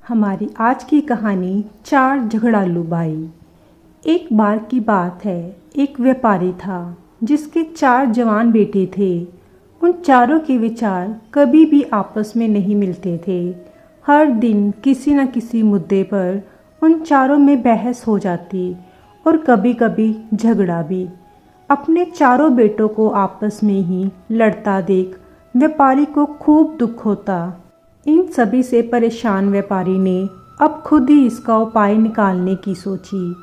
हमारी आज की कहानी चार झगड़ालू भाई। एक बार की बात है, एक व्यापारी था जिसके चार जवान बेटे थे। उन चारों के विचार कभी भी आपस में नहीं मिलते थे। हर दिन किसी न किसी मुद्दे पर उन चारों में बहस हो जाती और कभी कभी झगड़ा भी। अपने चारों बेटों को आपस में ही लड़ता देख व्यापारी को खूब दुख होता। इन सभी से परेशान व्यापारी ने अब खुद ही इसका उपाय निकालने की सोची।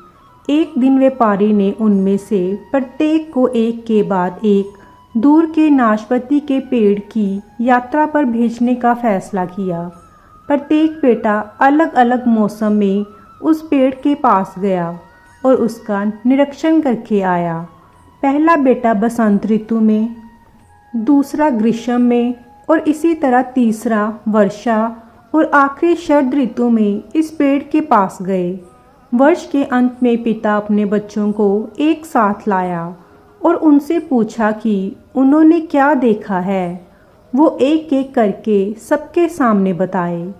एक दिन व्यापारी ने उनमें से प्रत्येक को एक के बाद एक दूर के नाशपाती के पेड़ की यात्रा पर भेजने का फैसला किया। प्रत्येक बेटा अलग अलग मौसम में उस पेड़ के पास गया और उसका निरीक्षण करके आया। पहला बेटा बसंत ऋतु में, दूसरा ग्रीष्म में और इसी तरह तीसरा वर्षा और आखिरी शरद ऋतु में इस पेड़ के पास गए। वर्ष के अंत में पिता अपने बच्चों को एक साथ लाया और उनसे पूछा कि उन्होंने क्या देखा है। वो एक एक करके सबके सामने बताए।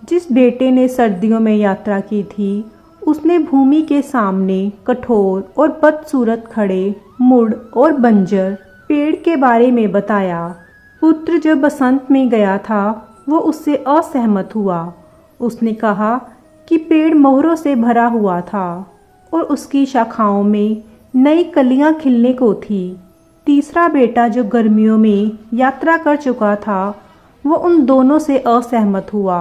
जिस बेटे ने सर्दियों में यात्रा की थी उसने भूमि के सामने कठोर और बदसूरत खड़े मुड़ और बंजर पेड़ के बारे में बताया। पुत्र जो बसंत में गया था वो उससे असहमत हुआ। उसने कहा कि पेड़ मोहरों से भरा हुआ था और उसकी शाखाओं में नई कलियां खिलने को थी। तीसरा बेटा जो गर्मियों में यात्रा कर चुका था वो उन दोनों से असहमत हुआ।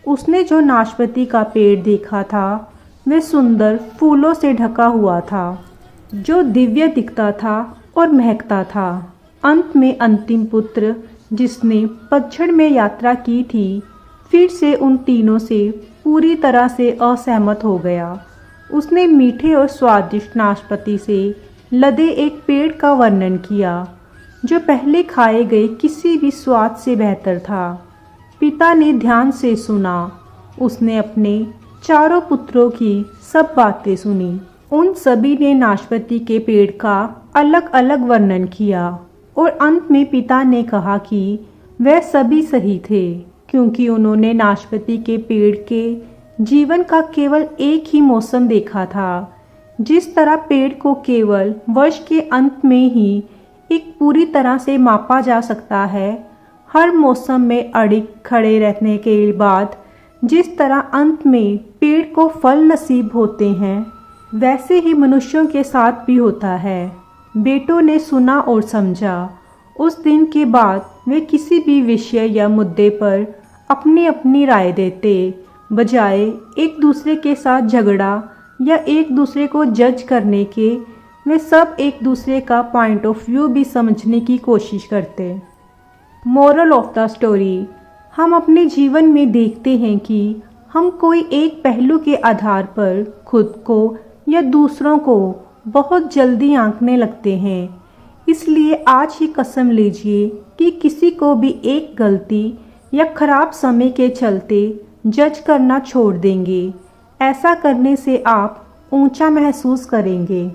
उसने जो नाशपाती का पेड़ देखा था वह सुंदर फूलों से ढका हुआ था, जो दिव्य दिखता था और महकता था। अंत में अंतिम पुत्र जिसने पतझड़ में यात्रा की थी फिर से उन तीनों से पूरी तरह से असहमत हो गया। उसने मीठे और स्वादिष्ट नाशपाती से लदे एक पेड़ का वर्णन किया जो पहले खाए गए किसी भी स्वाद से बेहतर था। पिता ने ध्यान से सुना। उसने अपने चारों पुत्रों की सब बातें सुनी। उन सभी ने नाशपाती के पेड़ का अलग अलग वर्णन किया और अंत में पिता ने कहा कि वह सभी सही थे, क्योंकि उन्होंने नाशपाती के पेड़ के जीवन का केवल एक ही मौसम देखा था। जिस तरह पेड़ को केवल वर्ष के अंत में ही एक पूरी तरह से मापा जा सकता है, हर मौसम में अडिग खड़े रहने के बाद जिस तरह अंत में पेड़ को फल नसीब होते हैं, वैसे ही मनुष्यों के साथ भी होता है। बेटों ने सुना और समझा। उस दिन के बाद वे किसी भी विषय या मुद्दे पर अपनी अपनी राय देते, बजाय एक दूसरे के साथ झगड़ा या एक दूसरे को जज करने के। वे सब एक दूसरे का पॉइंट ऑफ व्यू भी समझने की कोशिश करते। मोरल ऑफ द स्टोरी, हम अपने जीवन में देखते हैं कि हम कोई एक पहलू के आधार पर खुद को या दूसरों को बहुत जल्दी आंकने लगते हैं। इसलिए आज ही कसम लीजिए कि किसी को भी एक गलती या खराब समय के चलते जज करना छोड़ देंगे। ऐसा करने से आप ऊंचा महसूस करेंगे।